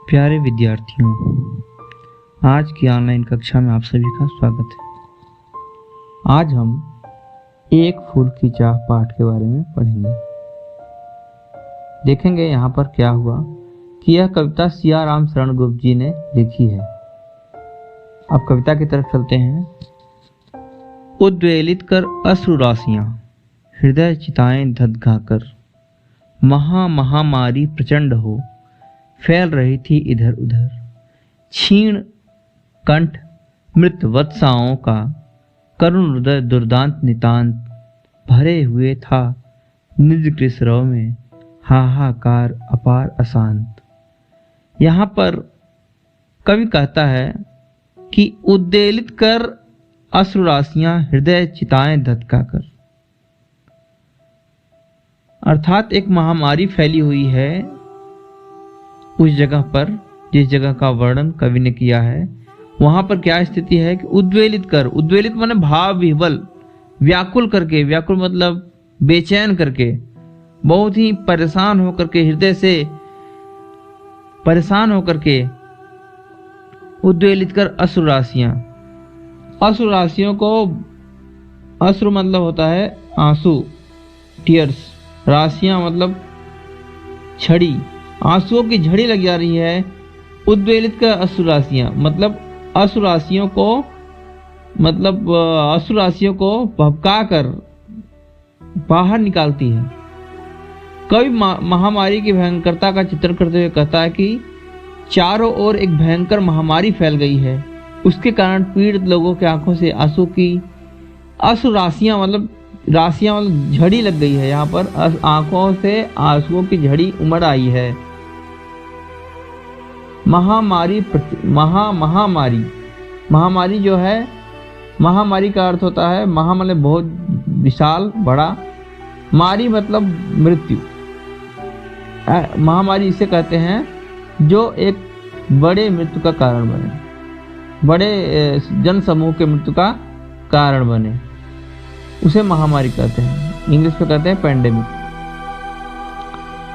प्यारे विद्यार्थियों, आज की ऑनलाइन कक्षा में आप सभी का स्वागत है। आज हम एक फूल की चाह पाठ के बारे में पढ़ेंगे। देखेंगे यहाँ पर क्या हुआ कि यह कविता सिया राम शरण गुप्त जी ने लिखी है। अब कविता की तरफ चलते हैं। उद्वेलित कर अश्रु राशियां, हृदय चिताएं धधका कर, महामारी प्रचंड हो फैल रही थी इधर उधर। क्षीण कंठ मृत वत्साओं का करुण हृदय दुर्दांत नितांत, भरे हुए था निज कृसरव में हाहाकार अपार अशांत। यहाँ पर कवि कहता है कि उद्वेलित कर अश्रु राशियां, हृदय चिताएं धधका कर, अर्थात एक महामारी फैली हुई है उस जगह पर जिस जगह का वर्णन कवि ने किया है। वहां पर क्या स्थिति है कि उद्वेलित कर, उद्वेलित माने भाव विह्वल, व्याकुल करके, व्याकुल मतलब बेचैन करके, बहुत ही परेशान होकर के, हृदय से परेशान होकर के उद्वेलित कर अश्रु राशियां। अश्रु राशियों को, अश्रु मतलब होता है आंसू, टीयर्स, राशियां मतलब छड़ी, आंसुओं की झड़ी लग जा रही है। उद्वेलित कर अश्रु राशियां मतलब अश्रु राशियों को, मतलब अश्रु राशियों को भभका कर बाहर निकालती है। कवि महामारी की भयंकरता का चित्रण करते हुए कहता है कि चारों ओर एक भयंकर महामारी फैल गई है। उसके कारण पीड़ित लोगों के आंखों से आंसू की अश्रु राशियां मतलब झड़ी लग गई है। यहाँ पर आंखों से आंसुओं की झड़ी उमड़ आई है। महामारी जो है, महामारी का अर्थ होता है, महा मतलब बहुत विशाल बड़ा, मारी मतलब मृत्यु। महामारी इसे कहते हैं जो एक बड़े मृत्यु का कारण बने, बड़े जन समूह के मृत्यु का कारण बने, उसे महामारी कहते हैं। इंग्लिश में कहते हैं पैंडेमिक।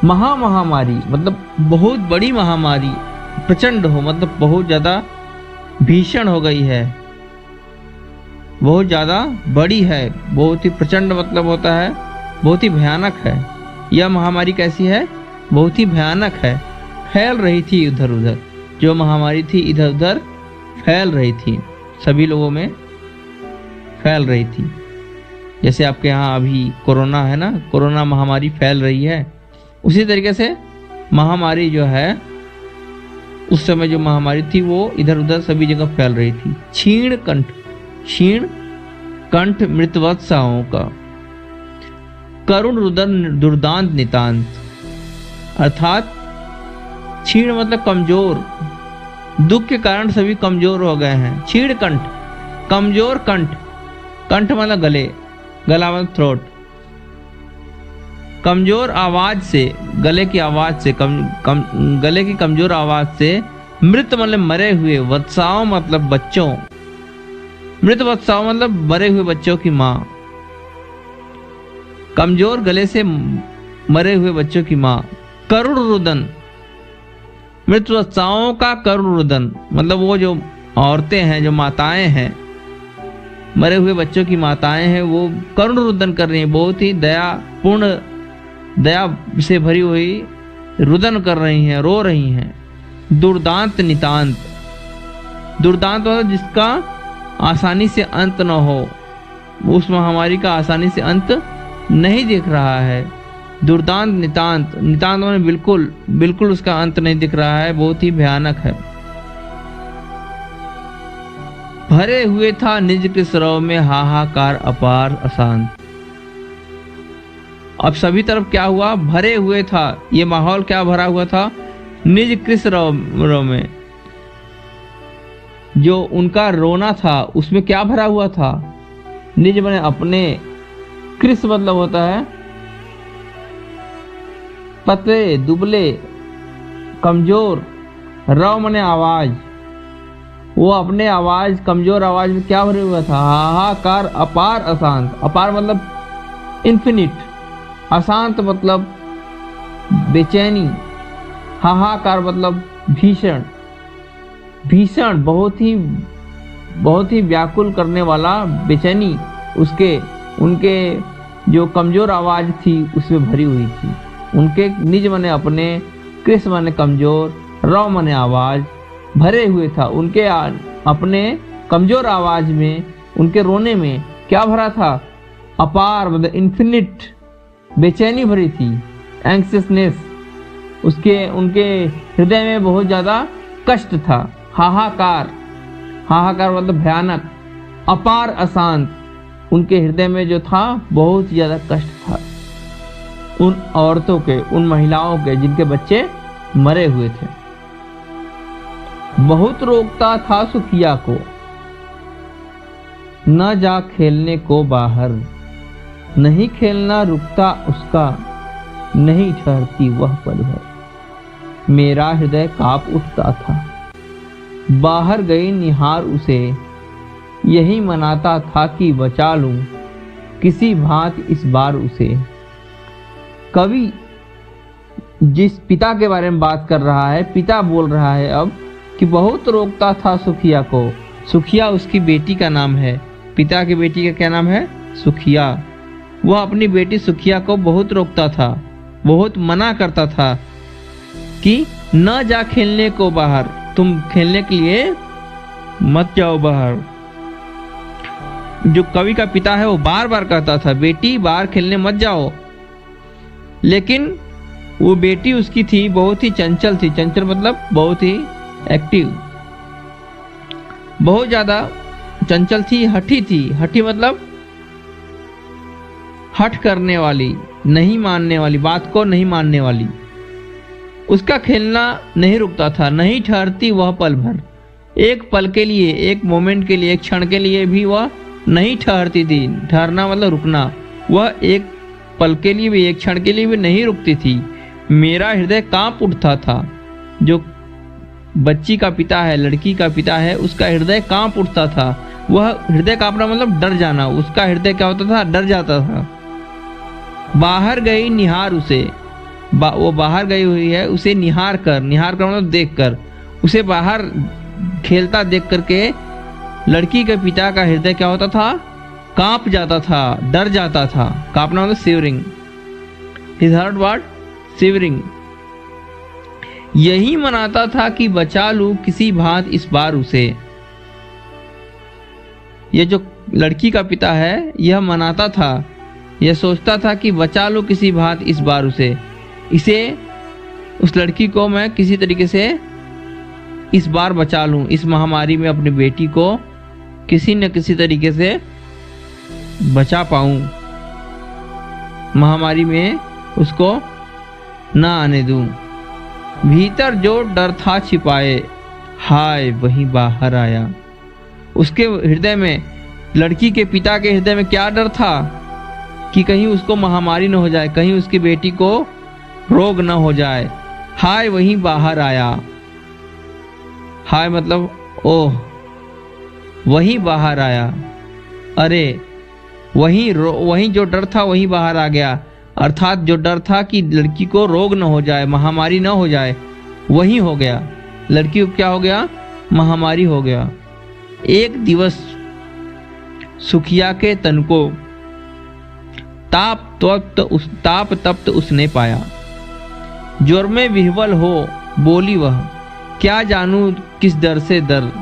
महामारी मतलब बहुत बड़ी महामारी, प्रचंड हो मतलब बहुत ज्यादा भीषण हो गई है, बहुत ज्यादा बड़ी है, बहुत ही प्रचंड मतलब होता है बहुत ही भयानक है। यह महामारी कैसी है? बहुत ही भयानक है, फैल रही थी इधर उधर। जो महामारी थी इधर उधर फैल रही थी, सभी लोगों में फैल रही थी। जैसे आपके यहाँ अभी कोरोना है ना, कोरोना महामारी फैल रही है, उसी तरीके से महामारी जो है, उस समय जो महामारी थी वो इधर उधर सभी जगह फैल रही थी। क्षीण कंठ मृतवत्साओं का करुण रुदन दुर्दांत नितांत, अर्थात क्षीण मतलब कमजोर, दुख के कारण सभी कमजोर हो गए हैं। क्षीण कंठ, कमजोर कंठ, कंठ मतलब गले, गला मतलब थ्रोट, कमजोर आवाज से, गले की आवाज से, गले की कमजोर आवाज से, मृत मतलब मरे हुए, वत्साओं मतलब बच्चों, मृत वत्साओं मतलब मरे हुए बच्चों की माँ, कमजोर गले से मरे हुए बच्चों की माँ। करुण रुदन, मृत वत्साओं का करुण रुदन मतलब वो जो औरतें हैं, जो माताएं हैं, मरे हुए बच्चों की माताएं हैं, वो करुण रुदन कर रही हैं, बहुत ही दयापूर्ण, दया से भरी हुई रुदन कर रही हैं, रो रही हैं। दुर्दांत नितांत, दुर्दांत मतलब जिसका आसानी से अंत न हो, उस महामारी का आसानी से अंत नहीं दिख रहा है। दुर्दांत नितांत, नितांत मतलब बिल्कुल बिल्कुल उसका अंत नहीं दिख रहा है, बहुत ही भयानक है। भरे हुए था निज के सरव में हाहाकार अपार अशांत। अब सभी तरफ क्या हुआ? भरे हुए था, ये माहौल क्या भरा हुआ था? निज कृष रव में जो उनका रोना था उसमें क्या भरा हुआ था? निज माने अपने, कृष मतलब होता है पतले दुबले कमजोर, रव माने आवाज, वो अपने आवाज, कमजोर आवाज में क्या भरे हुआ था? हाहाकार अपार अशांत। अपार मतलब इन्फिनिट, अशांत मतलब बेचैनी, हाहाकार मतलब भीषण, भीषण बहुत ही व्याकुल करने वाला, बेचैनी उसके उनके जो कमजोर आवाज थी उसमें भरी हुई थी। उनके निज मने अपने, कृष्ण मने कमजोर, रव मने आवाज भरे हुए था। उनके अपने कमजोर आवाज में, उनके रोने में क्या भरा था? अपार मतलब इन्फिनिट बेचैनी भरी थी, एंक्सियसनेस। उनके हृदय में बहुत ज्यादा कष्ट था, हाहाकार, हाहाकार मतलब भयानक, अपार अशांत। उनके हृदय में जो था बहुत ज्यादा कष्ट था उन औरतों के, उन महिलाओं के जिनके बच्चे मरे हुए थे। बहुत रोकता था सुखिया को, न जा खेलने को बाहर, नहीं खेलना रुकता उसका, नहीं ठहरती वह पल भर। मेरा हृदय कांप उठता था, बाहर गई निहार उसे, यही मनाता था कि बचा लूं किसी भांति इस बार उसे। कवि जिस पिता के बारे में बात कर रहा है, पिता बोल रहा है अब कि बहुत रोकता था सुखिया को। सुखिया उसकी बेटी का नाम है, पिता की बेटी का क्या नाम है? सुखिया। वह अपनी बेटी सुखिया को बहुत रोकता था, बहुत मना करता था कि न जा खेलने को बाहर, तुम खेलने के लिए मत जाओ बाहर। जो कवि का पिता है वो बार बार कहता था बेटी बाहर खेलने मत जाओ, लेकिन वो बेटी उसकी थी बहुत ही चंचल थी। चंचल मतलब बहुत ही एक्टिव, बहुत ज्यादा चंचल थी, हठी थी। हठी मतलब हठ करने वाली, नहीं मानने वाली, बात को नहीं मानने वाली। उसका खेलना नहीं रुकता था, नहीं ठहरती वह पल भर। एक पल के लिए, एक मोमेंट के लिए, एक क्षण के लिए भी वह नहीं ठहरती थी। ठहरना मतलब रुकना। वह एक पल के लिए भी, एक क्षण के लिए भी नहीं रुकती थी। मेरा हृदय कांप उठता था। जो बच्ची का पिता है, लड़की का पिता है, उसका हृदय कांप उठता था। वह हृदय कांपना मतलब डर जाना। उसका हृदय क्या होता था? डर जाता था। बाहर गई निहार उसे, वो बाहर गई हुई है, उसे निहार कर मतलब देख कर, उसे बाहर खेलता देख करके लड़की के पिता का हृदय क्या होता था? कांप जाता था, डर जाता था। कांपना मतलब shivering. His heart what? Shivering. यही मनाता था कि बचा लूं किसी भांति इस बार उसे। ये जो लड़की का पिता है, यह मनाता था, यह सोचता था कि बचा लूं किसी भांति इस बार उसे। इसे, उस लड़की को मैं किसी तरीके से इस बार बचा लूं, इस महामारी में अपनी बेटी को किसी न किसी तरीके से बचा पाऊं, महामारी में उसको ना आने दूं। भीतर जो डर था छिपाए, हाय वही बाहर आया। उसके हृदय में, लड़की के पिता के हृदय में क्या डर था कि कहीं उसको महामारी न हो जाए, कहीं उसकी बेटी को रोग न हो जाए। हाय वही बाहर आया। हाय मतलब ओह, वही बाहर आया। अरे वही जो डर था वही बाहर आ गया। अर्थात जो डर था कि लड़की को रोग न हो जाए, महामारी न हो जाए, वही हो गया। लड़की को क्या हो गया? महामारी हो गया। एक दिवस सुखिया के तन को ताप तप्त उसने पाया। ज्वर में विह्वल हो बोली वह, क्या जानूं किस डर से डर,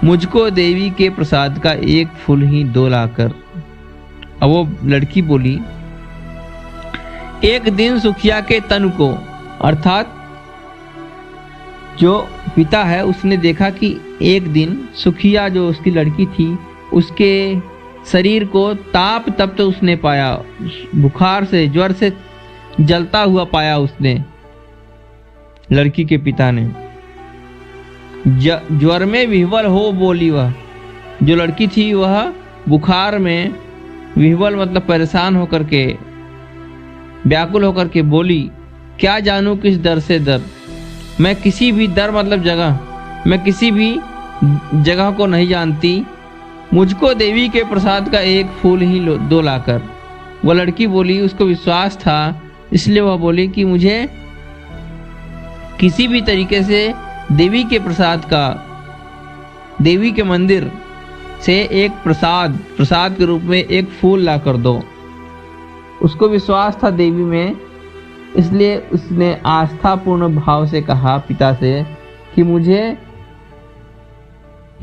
मुझको देवी के प्रसाद का एक फूल ही दो लाकर। अब वो लड़की बोली, एक दिन सुखिया के तन को, अर्थात जो पिता है उसने देखा कि एक दिन सुखिया जो उसकी लड़की थी, उसके शरीर को ताप तप्त उसने पाया, बुखार से, ज्वर से जलता हुआ पाया उसने, लड़की के पिता ने। ज्वर में विह्वल हो बोली वह, जो लड़की थी वह बुखार में, विह्वल मतलब परेशान होकर के, व्याकुल होकर के बोली, क्या जानूं किस दर से दर, मैं किसी भी दर मतलब जगह, मैं किसी भी जगह को नहीं जानती, मुझको देवी के प्रसाद का एक फूल ही दो लाकर। वह लड़की बोली, उसको विश्वास था इसलिए वह बोली कि मुझे किसी भी तरीके से देवी के प्रसाद का, देवी के मंदिर से एक प्रसाद के रूप में एक फूल ला कर दो। उसको विश्वास था देवी में, इसलिए उसने आस्थापूर्ण भाव से कहा पिता से कि मुझे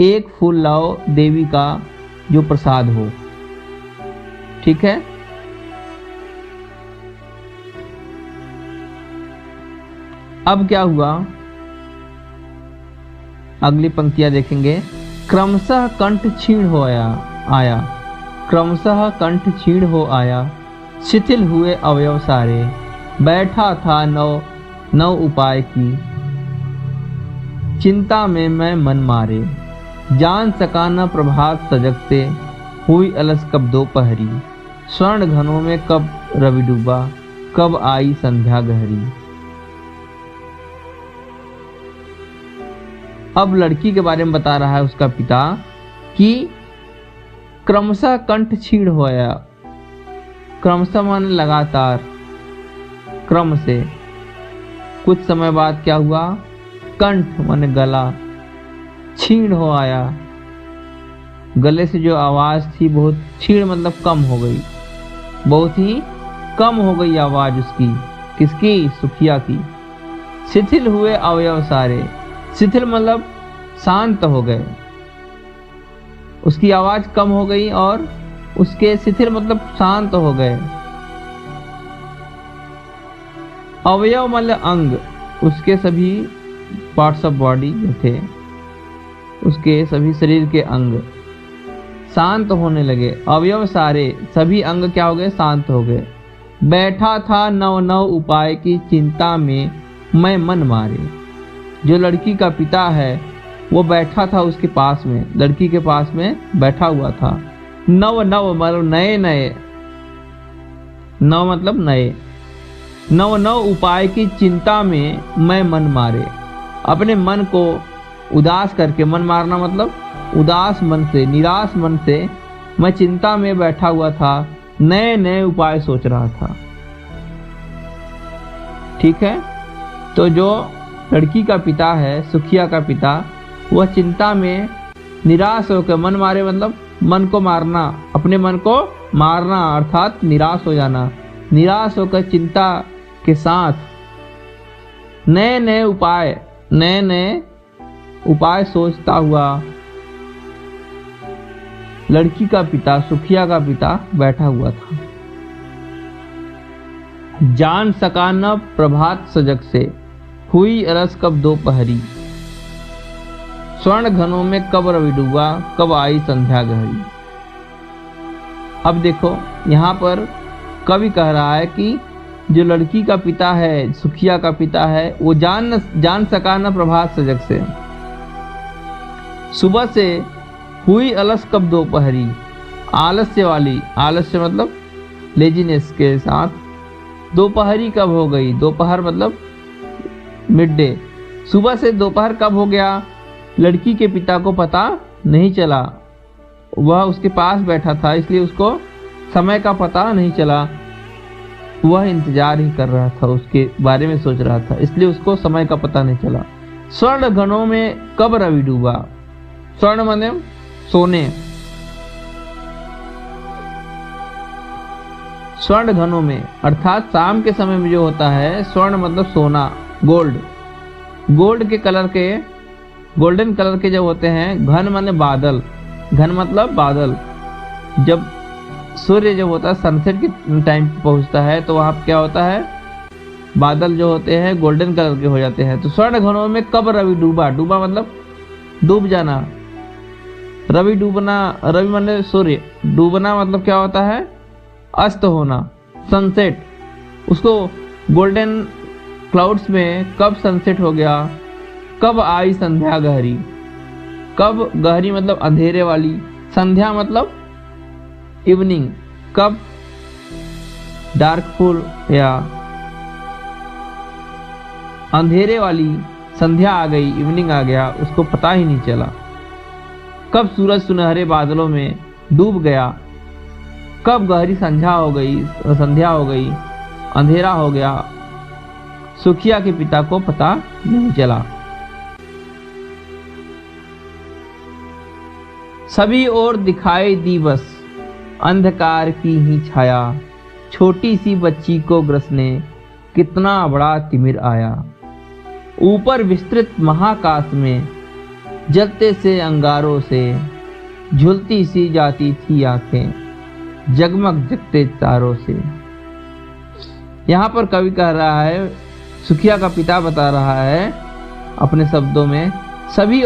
एक फूल लाओ देवी का जो प्रसाद हो। ठीक है। अब क्या हुआ, अगली पंक्तियां देखेंगे। क्रमशः कंठ क्षीण हो आया, क्रमशः कंठ क्षीण हो आया, शिथिल हुए अवयव सारे, बैठा था नौ उपाय की, चिंता में मैं मन मारे, जान सका न प्रभात सजग से, हुई अलस कब दोपहरी, स्वर्ण घनों में कब रवि डूबा, कब आई संध्या गहरी। अब लड़की के बारे में बता रहा है उसका पिता कि क्रमशः कंठ क्षीण हो आया। क्रमशः माने लगातार, क्रम से। कुछ समय बाद क्या हुआ, कंठ माने गला, क्षीण हो आया, गले से जो आवाज थी बहुत, क्षीण मतलब कम हो गई, बहुत ही कम हो गई आवाज उसकी। किसकी? सुखिया की। शिथिल हुए अवयव सारे, शिथिल मतलब शांत हो गए, उसकी आवाज कम हो गई और उसके शिथिल मतलब शांत हो गए। अवयव मतलब अंग, उसके सभी पार्ट्स ऑफ बॉडी जो थे, उसके सभी शरीर के अंग शांत होने लगे। अवयव सारे, सभी अंग क्या हो गए? शांत हो गए। बैठा था नौ उपाय की चिंता में मैं मन मारे। जो लड़की का पिता है वो बैठा था उसके पास में, लड़की के पास में बैठा हुआ था। नव मतलब नए नए, नव मतलब नए, नौ उपाय की चिंता में मैं मन मारे। अपने मन को उदास करके, मन मारना मतलब उदास मन से, निराश मन से मैं चिंता में बैठा हुआ था, नए नए उपाय सोच रहा था। ठीक है। तो जो लड़की का पिता है, सुखिया का पिता, वह चिंता में निराश होकर, मन मारे मतलब मन को मारना, अपने मन को मारना अर्थात निराश हो जाना, निराश होकर चिंता के साथ नए नए उपाय सोचता हुआ लड़की का पिता, सुखिया का पिता बैठा हुआ था। जान सका न प्रभात सजग से, हुई अलस कब दोपहरी, स्वर्ण घनों में कब रवि डूबा, कब आई संध्या गहरी। अब देखो यहाँ पर कवि कह रहा है कि जो लड़की का पिता है, सुखिया का पिता है, वो जान सका न प्रभात सजग से, सुबह से हुई अलस कब दोपहरी, आलस्य वाली, आलस्य मतलब लेजीनेस के साथ दोपहरी कब हो गई। दोपहर मतलब मिड डे। सुबह से दोपहर कब हो गया लड़की के पिता को पता नहीं चला। वह उसके पास बैठा था इसलिए उसको समय का पता नहीं चला। वह इंतजार ही कर रहा था, उसके बारे में सोच रहा था, इसलिए उसको समय का पता नहीं चला। स्वर्ण घनों में कब रवि डूबा। स्वर्ण माने सोने, स्वर्ण घनों में अर्थात शाम के समय में जो होता है, स्वर्ण मतलब सोना, गोल्ड, गोल्ड के कलर के, गोल्डन कलर के जब होते हैं। घन माने बादल, घन मतलब बादल। जब सूर्य जब होता है सनसेट के टाइम पहुंचता है तो वहां क्या होता है, बादल जो होते हैं गोल्डन कलर के हो जाते हैं। तो स्वर्ण घनों में कब रवि डूबा, डूबा मतलब डूब जाना, रवि डूबना, रवि माने सूर्य, डूबना मतलब क्या होता है, अस्त होना, सनसेट। उसको गोल्डन क्लाउड्स में कब सनसेट हो गया, कब आई संध्या गहरी। कब गहरी मतलब अंधेरे वाली, संध्या मतलब इवनिंग, कब डार्कफुल या अंधेरे वाली संध्या आ गई, इवनिंग आ गया, उसको पता ही नहीं चला। कब सूरज सुनहरे बादलों में डूब गया, कब गहरी संध्या हो गई, अंधेरा हो गया। सुखिया के पिता को पता नहीं चला। सभी ओर दिखाई दी बस अंधकार की ही छाया, छोटी सी बच्ची को ग्रसने कितना बड़ा तिमिर आया। ऊपर विस्तृत महाकाश में जलते से अंगारों से झुलती सी जाती थी आंखें, जगमग जगते तारों से। यहाँ पर कवि कह रहा है, सुखिया का पिता बता रहा है अपने शब्दों में, सभी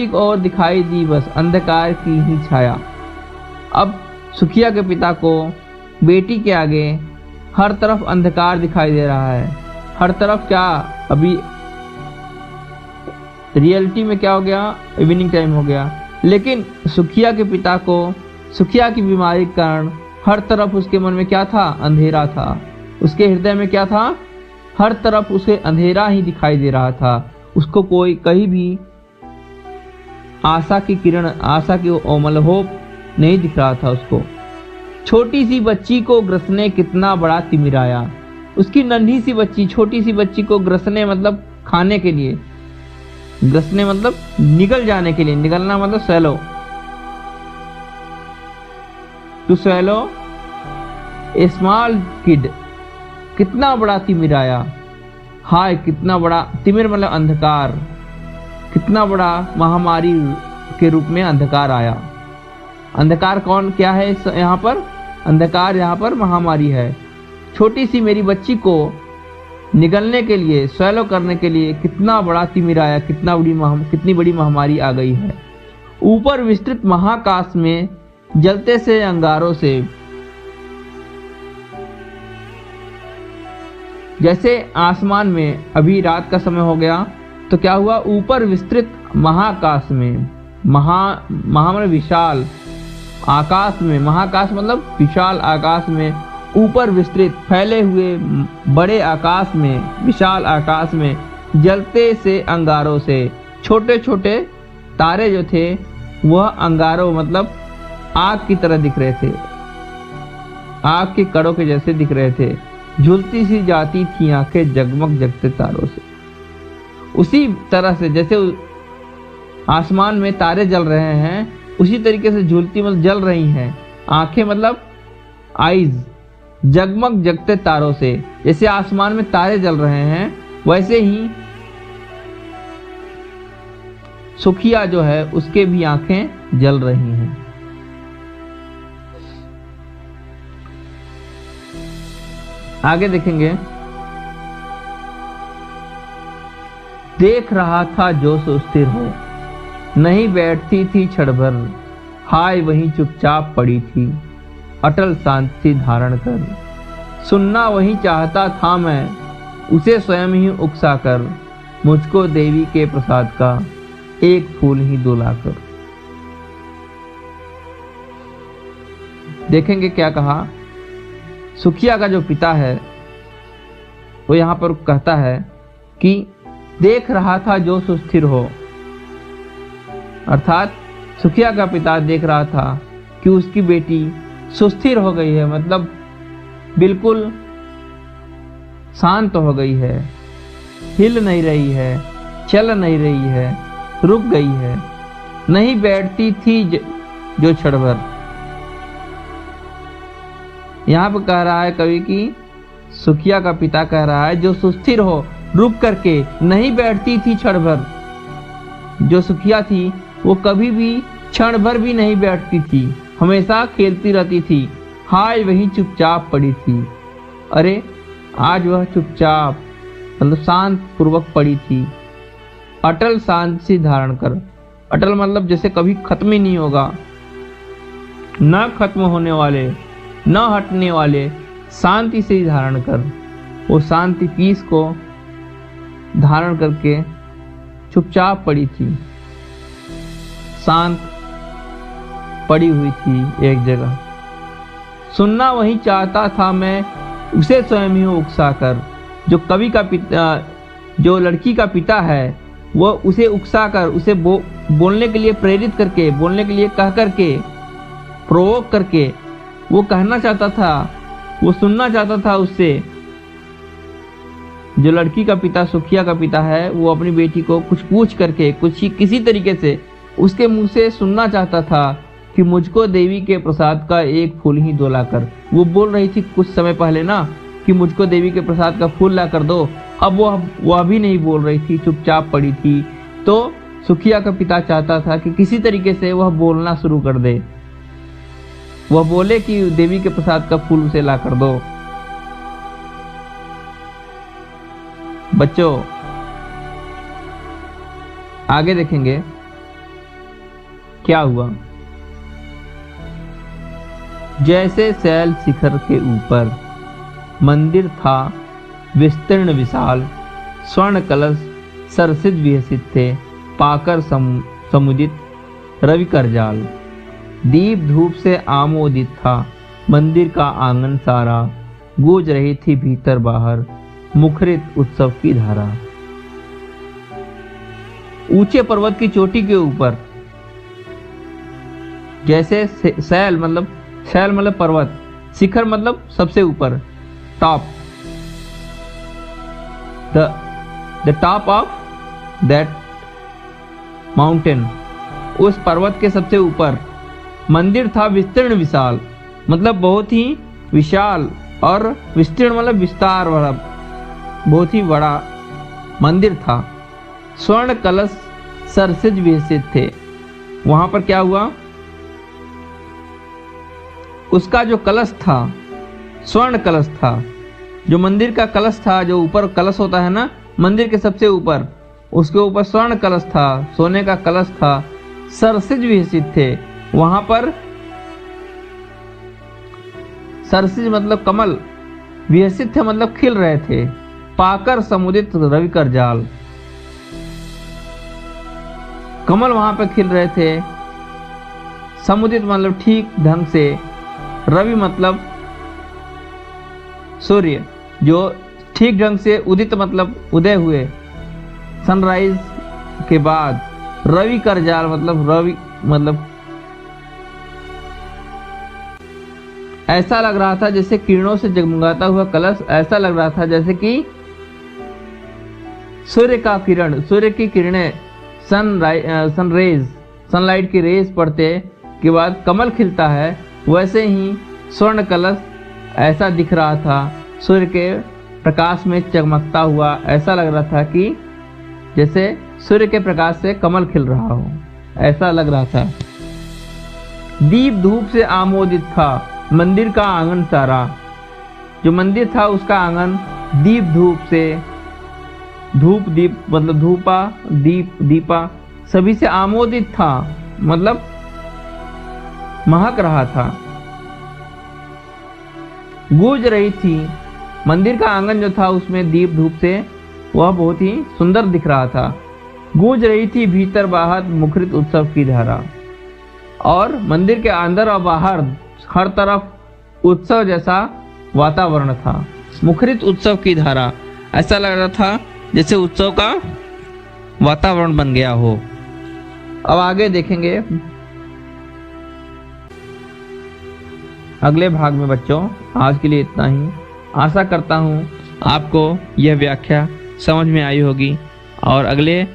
और दिखाई दी बस अंधकार की ही छाया। अब सुखिया के पिता को बेटी के आगे हर तरफ अंधकार दिखाई दे रहा है। हर तरफ क्या, अभी रियलिटी में क्या हो गया, इवनिंग टाइम हो गया, लेकिन सुखिया के पिता को सुखिया की बीमारी के कारण हर तरफ उसके मन में क्या था, अंधेरा था। उसके हृदय में क्या था, हर तरफ उसे अंधेरा ही दिखाई दे रहा था। उसको कोई कहीं भी आशा की किरण, आशा की होप नहीं दिख रहा था उसको। छोटी सी बच्ची को ग्रसने कितना बड़ा तिमिर आया। उसकी नन्ही सी बच्ची, छोटी सी बच्ची को ग्रसने मतलब खाने के लिए, ग्रसने मतलब निगल जाने के लिए, निगलना मतलब swallow, to swallow a small kid, कितना बड़ा तिमिर आया। हाय, कितना बड़ा तिमिर मतलब अंधकार, कितना बड़ा महामारी के रूप में अंधकार आया। अंधकार कौन क्या है यहाँ पर, अंधकार यहाँ पर महामारी है। छोटी सी मेरी बच्ची को निगलने के लिए, स्वैलो करने के लिए कितना बड़ा तिमिर आया, कितनी बड़ी महामारी आ गई है। ऊपर विस्तृत महाकाश में जलते से अंगारों से, जैसे आसमान में अभी रात का समय हो गया तो क्या हुआ, ऊपर विस्तृत महाकाश में, महा विशाल आकाश में, महाकाश मतलब विशाल आकाश में, ऊपर विस्तृत फैले हुए बड़े आकाश में, विशाल आकाश में जलते से अंगारों से छोटे छोटे तारे जो थे वह अंगारों मतलब आग की तरह दिख रहे थे, आग के कड़ों के जैसे दिख रहे थे। झुलती सी जाती थी आंखें जगमग जगते तारों से। उसी तरह से जैसे आसमान में तारे जल रहे हैं, उसी तरीके से झूलती मतलब जल रही हैं आंखें, मतलब आईज, जगमग जगते तारों से। जैसे आसमान में तारे जल रहे हैं वैसे ही सुखिया जो है उसके भी आंखें जल रही हैं। आगे देखेंगे, देख रहा था जो सुस्थिर हो, नहीं बैठती थी क्षण भर, हाय वहीं चुपचाप पड़ी थी अटल शांति धारण कर। सुनना वही चाहता था मैं, उसे स्वयं ही उकसा कर, मुझको देवी के प्रसाद का एक फूल ही दुलाकर। देखेंगे क्या कहा, सुखिया का जो पिता है वो यहाँ पर कहता है कि देख रहा था जो सुस्थिर हो, अर्थात सुखिया का पिता देख रहा था कि उसकी बेटी सुस्थिर हो गई है, मतलब बिल्कुल शांत हो गई है, हिल नहीं रही है, चल नहीं रही है, रुक गई है, नहीं बैठती थी जो क्षण भर। यहाँ पर कह रहा है कवि की सुखिया का पिता कह रहा है जो सुस्थिर हो, रुक करके, नहीं बैठती थी क्षण भर। जो सुखिया थी वो कभी भी क्षण भर भी नहीं बैठती थी, हमेशा खेलती रहती थी। हाय वहीं चुपचाप पड़ी थी, अरे आज वह चुपचाप मतलब शांत पूर्वक पड़ी थी। अटल शांति धारण कर, अटल मतलब जैसे कभी खत्म ही नहीं होगा, न खत्म होने वाले, न हटने वाले, शांति से ही धारण कर। वो शांति पीस को धारण करके चुपचाप पड़ी थी, शांत पड़ी हुई थी एक जगह। सुनना वही चाहता था मैं, उसे स्वयं ही उकसा कर। जो कवि का पिता, जो लड़की का पिता है वो उसे उकसा कर, उसे बोलने के लिए प्रेरित करके, बोलने के लिए कह करके, प्रोवोक करके वो कहना चाहता था, वो सुनना चाहता था उससे जो लड़की का पिता सुखिया का पिता है वो अपनी बेटी को कुछ पूछ करके किसी तरीके से उसके मुंह से सुनना चाहता था कि मुझको देवी के प्रसाद का एक फूल ही दो लाकर। वो बोल रही थी कुछ समय पहले ना कि मुझको देवी के प्रसाद का फूल ला कर दो, अब वो अभी नहीं बोल रही थी, चुपचाप पड़ी थी। तो सुखिया का पिता चाहता था कि किसी तरीके से वह बोलना शुरू कर दे, वह बोले कि देवी के प्रसाद का फूल उसे ला कर दो। बच्चों आगे देखेंगे क्या हुआ। जैसे शैल शिखर के ऊपर मंदिर था विस्तीर्ण विशाल, स्वर्ण कलश सरसित विहसित थे, पाकर समुदित रवि करजाल। दीप धूप से आमोदित था मंदिर का आंगन सारा, गूंज रही थी भीतर बाहर मुखरित उत्सव की धारा। ऊंचे पर्वत की चोटी के ऊपर जैसे शैल मतलब पर्वत, शिखर मतलब सबसे ऊपर, top, the top of that mountain, उस पर्वत के सबसे ऊपर मंदिर था विस्तीर्ण विशाल, मतलब बहुत ही विशाल, और विस्तीर्ण मतलब विस्तार वाला, बहुत ही बड़ा मंदिर था। स्वर्ण कलश सरसिज विहसित थे। वहां पर क्या हुआ, उसका जो कलश था स्वर्ण कलश था, जो मंदिर का कलश था, जो ऊपर कलश होता है ना मंदिर के सबसे ऊपर, उसके ऊपर स्वर्ण कलश था, सोने का कलश था, सरसिज विहसित थे। वहां पर सरसिज मतलब कमल, विहसित थे मतलब खिल रहे थे, पाकर समुदित रवि करजाल, कमल वहां पर खिल रहे थे, समुदित मतलब ठीक ढंग से, रवि मतलब सूर्य जो ठीक ढंग से उदित मतलब उदय हुए, सनराइज के बाद, रवि करजाल मतलब रवि मतलब ऐसा लग रहा था जैसे किरणों से जगमगाता हुआ कलश, ऐसा लग रहा था जैसे कि सूर्य का किरण, सूर्य की किरणें सनलाइट की रेस पड़ते के बाद कमल खिलता है, वैसे ही स्वर्ण कलश ऐसा दिख रहा था, सूर्य के प्रकाश में चमकता हुआ, ऐसा लग रहा था कि जैसे सूर्य के प्रकाश से कमल खिल रहा हो, ऐसा लग रहा था। दीप धूप से आमोदित था मंदिर का आंगन सारा, जो मंदिर था उसका आंगन दीप धूप से, धूप दीप मतलब धूपा दीप दीपा सभी से आमोदित था, मतलब महक रहा था। गूंज रही थी, मंदिर का आंगन जो था उसमें दीप धूप से वह बहुत ही सुंदर दिख रहा था। गूंज रही थी भीतर बाहर मुखरित उत्सव की धारा, और मंदिर के अंदर और बाहर हर तरफ उत्सव जैसा वातावरण था। मुखरित उत्सव की धारा, ऐसा लग रहा था जैसे उत्सव का वातावरण बन गया हो। अब आगे देखेंगे अगले भाग में। बच्चों आज के लिए इतना ही। आशा करता हूँ आपको यह व्याख्या समझ में आई होगी, और अगले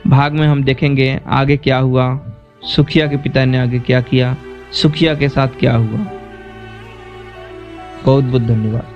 भाग में हम देखेंगे आगे क्या हुआ, सुखिया के पिता ने आगे क्या किया, सुखिया के साथ क्या हुआ। बहुत बहुत धन्यवाद।